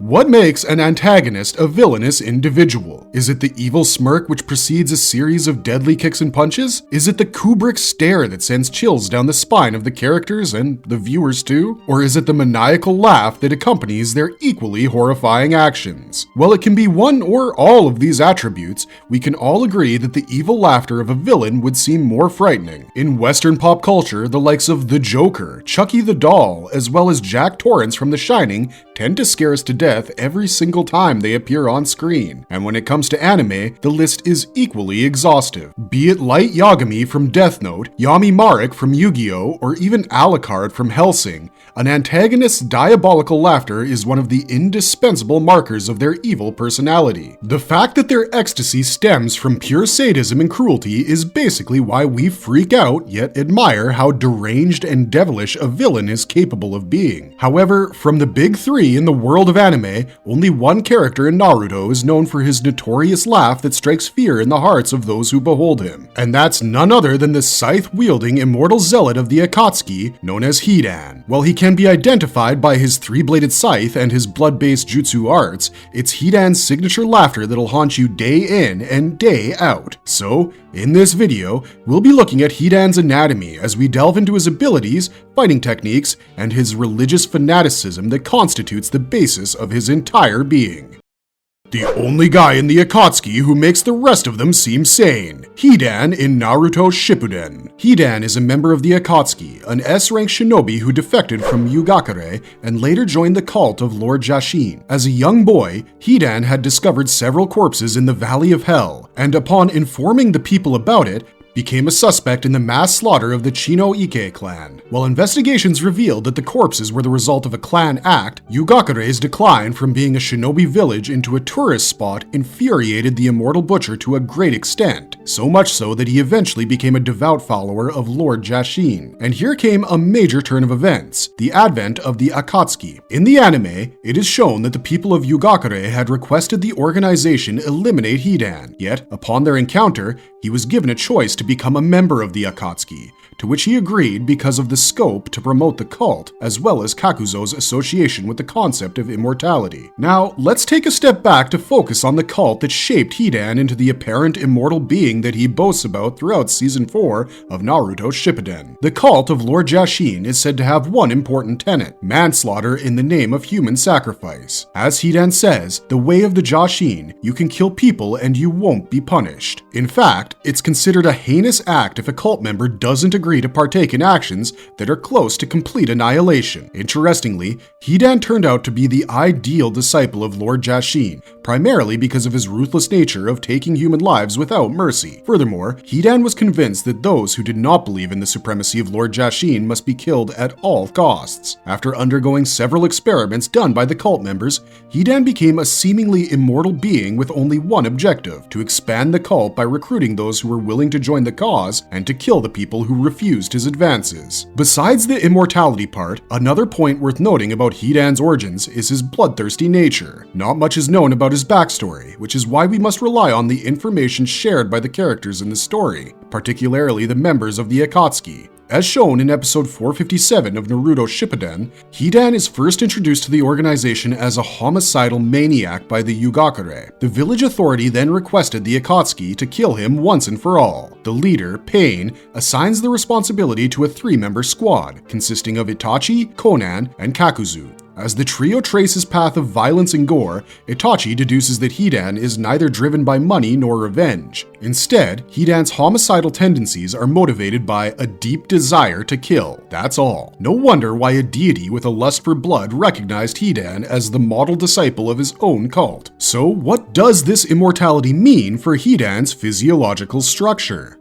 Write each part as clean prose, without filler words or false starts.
What makes an antagonist a villainous individual? Is it the evil smirk which precedes a series of deadly kicks and punches? Is it the Kubrick stare that sends chills down the spine of the characters and the viewers too? Or is it the maniacal laugh that accompanies their equally horrifying actions? Well, it can be one or all of these attributes. We can all agree that the evil laughter of a villain would seem more frightening. In Western pop culture, the likes of the Joker, Chucky the Doll, as well as Jack Torrance from The Shining tend to scare us to death every single time they appear on screen. And when it comes to anime, the list is equally exhaustive. Be it Light Yagami from Death Note, Yami Marik from Yu-Gi-Oh!, or even Alucard from Hellsing, an antagonist's diabolical laughter is one of the indispensable markers of their evil personality. The fact that their ecstasy stems from pure sadism and cruelty is basically why we freak out yet admire how deranged and devilish a villain is capable of being. However, from the big three in the world of anime, only one character in Naruto is known for his notorious laugh that strikes fear in the hearts of those who behold him. And that's none other than the scythe-wielding immortal zealot of the Akatsuki, known as Hidan. While he can be identified by his three-bladed scythe and his blood-based jutsu arts, it's Hidan's signature laughter that'll haunt you day in and day out. So, in this video, we'll be looking at Hidan's anatomy as we delve into his abilities, fighting techniques, and his religious fanaticism that constitutes the basis of his entire being. The only guy in the Akatsuki who makes the rest of them seem sane. Hidan in Naruto Shippuden. Hidan is a member of the Akatsuki, an S-rank shinobi who defected from Yugakure and later joined the cult of Lord Jashin. As a young boy, Hidan had discovered several corpses in the Valley of Hell, and upon informing the people about it, became a suspect in the mass slaughter of the Chino Ike clan. While investigations revealed that the corpses were the result of a clan act, Yugakure's decline from being a shinobi village into a tourist spot infuriated the Immortal Butcher to a great extent, so much so that he eventually became a devout follower of Lord Jashin. And here came a major turn of events, the advent of the Akatsuki. In the anime, it is shown that the people of Yugakure had requested the organization eliminate Hidan, yet upon their encounter, he was given a choice to become a member of the Akatsuki, to which he agreed because of the scope to promote the cult, as well as Kakuzo's association with the concept of immortality. Now, let's take a step back to focus on the cult that shaped Hidan into the apparent immortal being that he boasts about throughout Season 4 of Naruto Shippuden. The cult of Lord Jashin is said to have one important tenet: manslaughter in the name of human sacrifice. As Hidan says, the way of the Jashin, you can kill people and you won't be punished. In fact, it's considered a heinous act if a cult member doesn't agree to partake in actions that are close to complete annihilation. Interestingly, Hidan turned out to be the ideal disciple of Lord Jashin, primarily because of his ruthless nature of taking human lives without mercy. Furthermore, Hidan was convinced that those who did not believe in the supremacy of Lord Jashin must be killed at all costs. After undergoing several experiments done by the cult members, Hidan became a seemingly immortal being with only one objective: to expand the cult by recruiting those who were willing to join the cause and to kill the people who refused his advances. Besides the immortality part, another point worth noting about Hidan's origins is his bloodthirsty nature. Not much is known about his backstory, which is why we must rely on the information shared by the characters in the story, particularly the members of the Akatsuki. As shown in episode 457 of Naruto Shippuden, Hidan is first introduced to the organization as a homicidal maniac by the Yugakure. The village authority then requested the Akatsuki to kill him once and for all. The leader, Pain, assigns the responsibility to a three-member squad, consisting of Itachi, Konan, and Kakuzu. As the trio trace his path of violence and gore, Itachi deduces that Hidan is neither driven by money nor revenge. Instead, Hidan's homicidal tendencies are motivated by a deep desire to kill. That's all. No wonder why a deity with a lust for blood recognized Hidan as the model disciple of his own cult. So what does this immortality mean for Hidan's physiological structure?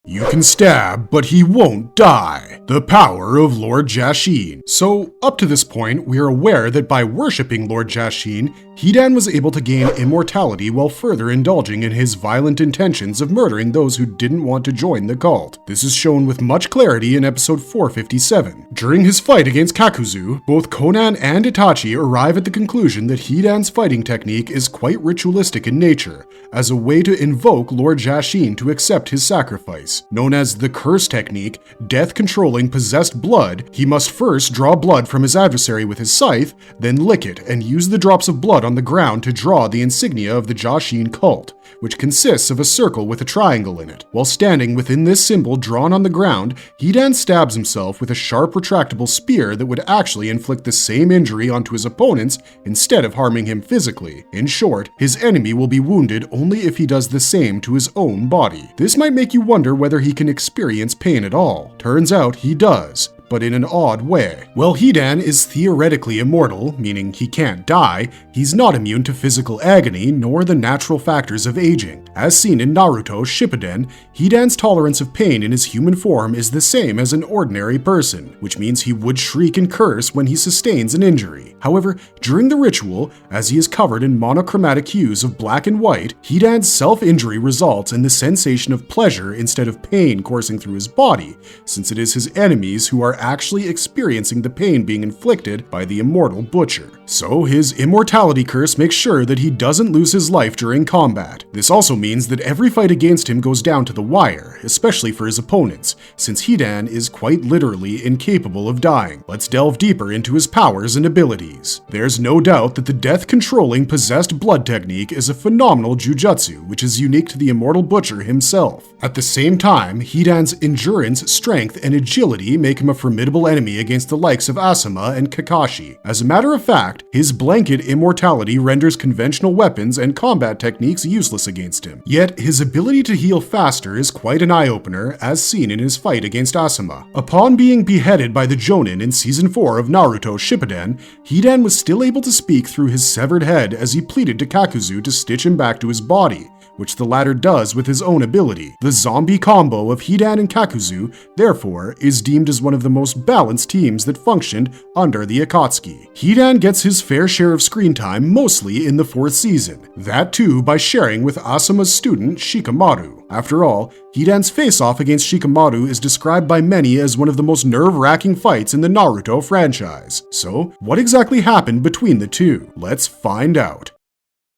You can stab, but he won't die. The power of Lord Jashin. So, up to this point, we are aware that by worshipping Lord Jashin, Hidan was able to gain immortality while further indulging in his violent intentions of murdering those who didn't want to join the cult. This is shown with much clarity in episode 457. During his fight against Kakuzu, both Konan and Itachi arrive at the conclusion that Hidan's fighting technique is quite ritualistic in nature, as a way to invoke Lord Jashin to accept his sacrifice. enemies. Known as the curse technique, death-controlling possessed blood, he must first draw blood from his adversary with his scythe, then lick it and use the drops of blood on the ground to draw the insignia of the Jashin cult, which consists of a circle with a triangle in it. While standing within this symbol drawn on the ground, Hidan stabs himself with a sharp retractable spear that would actually inflict the same injury onto his opponents instead of harming him physically. In short, his enemy will be wounded only if he does the same to his own body. This might make you wonder whether he can experience pain at all. Turns out he does, but in an odd way. While Hidan is theoretically immortal, meaning he can't die, he's not immune to physical agony nor the natural factors of aging. As seen in Naruto Shippuden, Hidan's tolerance of pain in his human form is the same as an ordinary person, which means he would shriek and curse when he sustains an injury. However, during the ritual, as he is covered in monochromatic hues of black and white, Hidan's self-injury results in the sensation of pleasure instead of pain coursing through his body, since it is his enemies who are actually experiencing the pain being inflicted by the immortal butcher. So his immortality curse makes sure that he doesn't lose his life during combat. This also means that every fight against him goes down to the wire, especially for his opponents, since Hidan is quite literally incapable of dying. Let's delve deeper into his powers and abilities. There's no doubt that the death-controlling possessed blood technique is a phenomenal jujutsu, which is unique to the immortal butcher himself. At the same time, Hidan's endurance, strength, and agility make him a formidable enemy against the likes of Asuma and Kakashi. As a matter of fact, his blanket immortality renders conventional weapons and combat techniques useless against him. Yet, his ability to heal faster is quite an eye-opener, as seen in his fight against Asuma. Upon being beheaded by the Jonin in Season 4 of Naruto Shippuden, Hidan was still able to speak through his severed head as he pleaded to Kakuzu to stitch him back to his body, which the latter does with his own ability. The zombie combo of Hidan and Kakuzu, therefore, is deemed as one of the most balanced teams that functioned under the Akatsuki. Hidan gets his fair share of screen time mostly in the 4th season, that too by sharing with Asuma's student Shikamaru. After all, Hidan's face-off against Shikamaru is described by many as one of the most nerve-wracking fights in the Naruto franchise. So, what exactly happened between the two? Let's find out.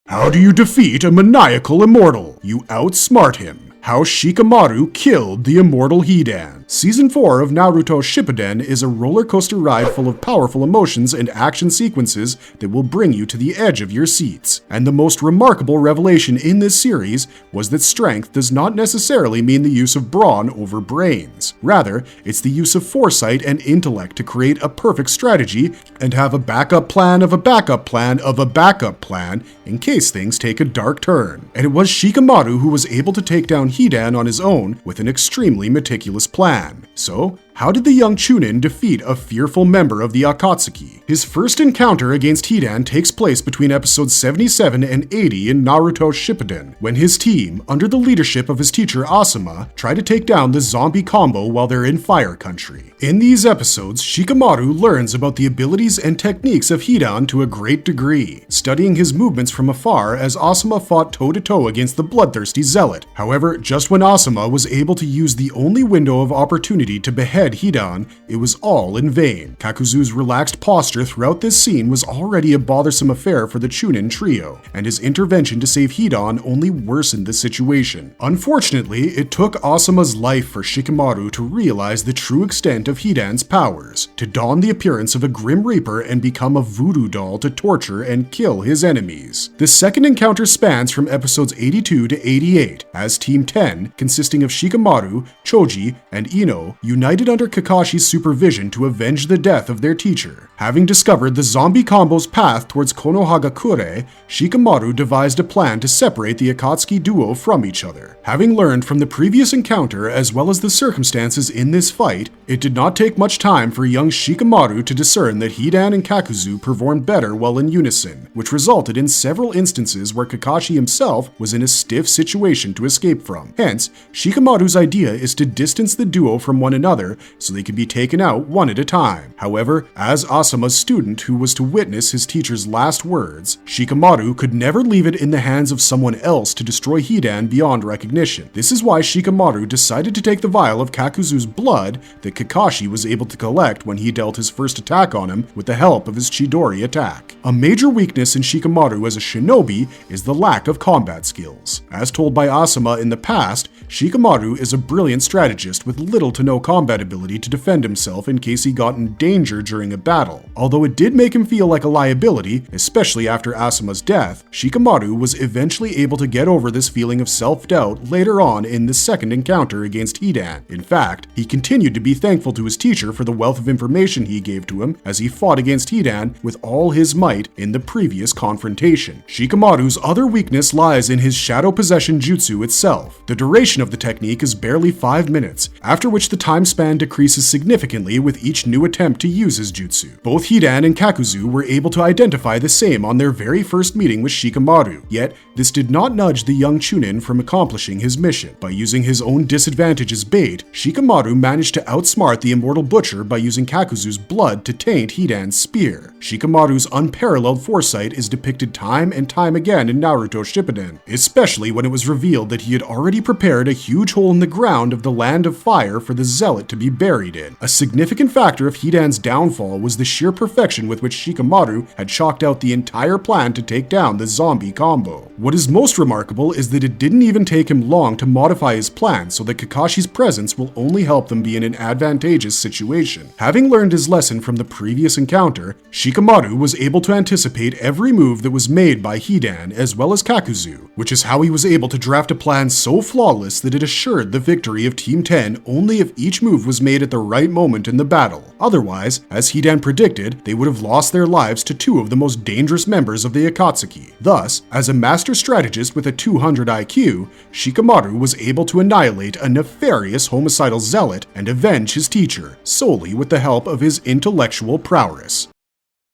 How do you defeat a maniacal immortal? You outsmart him. How Shikamaru killed the immortal Hidan. Season 4 of Naruto Shippuden is a roller coaster ride full of powerful emotions and action sequences that will bring you to the edge of your seats. And the most remarkable revelation in this series was that strength does not necessarily mean the use of brawn over brains. Rather, it's the use of foresight and intellect to create a perfect strategy and have a backup plan of a backup plan of a backup plan in case things take a dark turn. And it was Shikamaru who was able to take down Hidan on his own with an extremely meticulous plan. So, how did the young Chunin defeat a fearful member of the Akatsuki? His first encounter against Hidan takes place between episodes 77 and 80 in Naruto Shippuden, when his team, under the leadership of his teacher Asuma, try to take down the zombie combo while they're in Fire Country. In these episodes, Shikamaru learns about the abilities and techniques of Hidan to a great degree, studying his movements from afar as Asuma fought toe-to-toe against the bloodthirsty zealot. However, just when Asuma was able to use the only window of opportunity to behead Hidan, it was all in vain. Kakuzu's relaxed posture throughout this scene was already a bothersome affair for the Chunin trio, and his intervention to save Hidan only worsened the situation. Unfortunately, it took Asuma's life for Shikamaru to realize the true extent of Hidan's powers, to don the appearance of a Grim Reaper and become a voodoo doll to torture and kill his enemies. The second encounter spans from episodes 82 to 88, as Team 10, consisting of Shikamaru, Choji, and Ino, united under Kakashi's supervision to avenge the death of their teacher. Having discovered the zombie combo's path towards Konohagakure, Shikamaru devised a plan to separate the Akatsuki duo from each other. Having learned from the previous encounter as well as the circumstances in this fight, it did not take much time for young Shikamaru to discern that Hidan and Kakuzu performed better while in unison, which resulted in several instances where Kakashi himself was in a stiff situation to escape from. Hence, Shikamaru's idea is to distance the duo from one another so they could be taken out one at a time. However, as Asama's student who was to witness his teacher's last words, Shikamaru could never leave it in the hands of someone else to destroy Hidan beyond recognition. This is why Shikamaru decided to take the vial of Kakuzu's blood that Kakashi was able to collect when he dealt his first attack on him with the help of his Chidori attack. A major weakness in Shikamaru as a shinobi is the lack of combat skills. As told by Asama in the past, Shikamaru is a brilliant strategist with little to no combat ability to defend himself in case he got in danger during a battle. Although it did make him feel like a liability, especially after Asama's death, Shikamaru was eventually able to get over this feeling of self-doubt later on in the second encounter against Hidan. In fact, he continued to be thankful to his teacher for the wealth of information he gave to him as he fought against Hidan with all his might in the previous confrontation. Shikamaru's other weakness lies in his shadow possession jutsu itself. The duration of the technique is barely 5 minutes, after which the time span decreases significantly with each new attempt to use his jutsu. Both Hidan and Kakuzu were able to identify the same on their very first meeting with Shikamaru, yet this did not nudge the young Chunin from accomplishing his mission. By using his own disadvantage as bait, Shikamaru managed to outsmart the Immortal Butcher by using Kakuzu's blood to taint Hidan's spear. Shikamaru's unparalleled foresight is depicted time and time again in Naruto Shippuden, especially when it was revealed that he had already prepared a huge hole in the ground of the Land of Fire for the Zealot to be buried in. A significant factor of Hidan's downfall was the sheer perfection with which Shikamaru had chalked out the entire plan to take down the zombie combo. What is most remarkable is that it didn't even take him long to modify his plan so that Kakashi's presence will only help them be in an advantageous situation. Having learned his lesson from the previous encounter, Shikamaru was able to anticipate every move that was made by Hidan as well as Kakuzu, which is how he was able to draft a plan so flawless that it assured the victory of Team 10 only if each move was made at the right moment in the battle. Otherwise, as Hidan predicted, they would have lost their lives to two of the most dangerous members of the Akatsuki. Thus, as a master strategist with a 200 IQ, Shikamaru was able to annihilate a nefarious homicidal zealot and avenge his teacher, solely with the help of his intellectual prowess.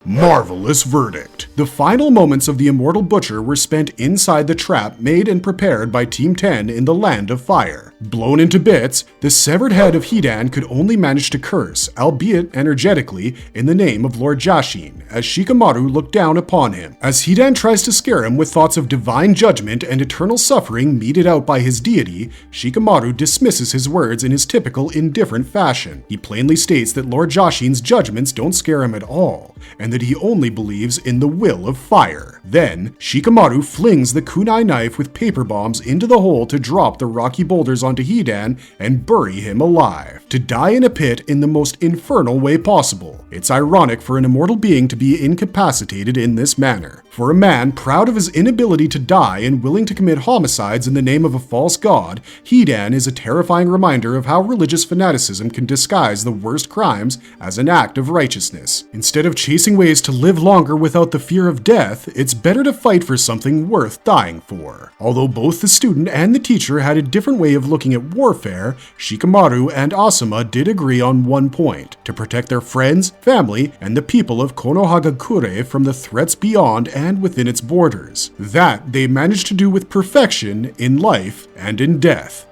Marvelous verdict. The final moments of the Immortal Butcher were spent inside the trap made and prepared by Team 10 in the Land of Fire. Blown into bits, the severed head of Hidan could only manage to curse, albeit energetically, in the name of Lord Jashin, as Shikamaru looked down upon him. As Hidan tries to scare him with thoughts of divine judgment and eternal suffering meted out by his deity, Shikamaru dismisses his words in his typical indifferent fashion. He plainly states that Lord Jashin's judgments don't scare him at all, and that he only believes in the will of fire. Then, Shikamaru flings the kunai knife with paper bombs into the hole to drop the rocky boulders onto Hidan and bury him alive, to die in a pit in the most infernal way possible. It's ironic for an immortal being to be incapacitated in this manner. For a man proud of his inability to die and willing to commit homicides in the name of a false god, Hidan is a terrifying reminder of how religious fanaticism can disguise the worst crimes as an act of righteousness. Instead of chasing ways to live longer without the fear of death, it's better to fight for something worth dying for. Although both the student and the teacher had a different way of looking at warfare, Shikamaru and Asama did agree on one point: to protect their friends, family, and the people of Konohagakure from the threats beyond and within its borders. That they managed to do with perfection in life and in death.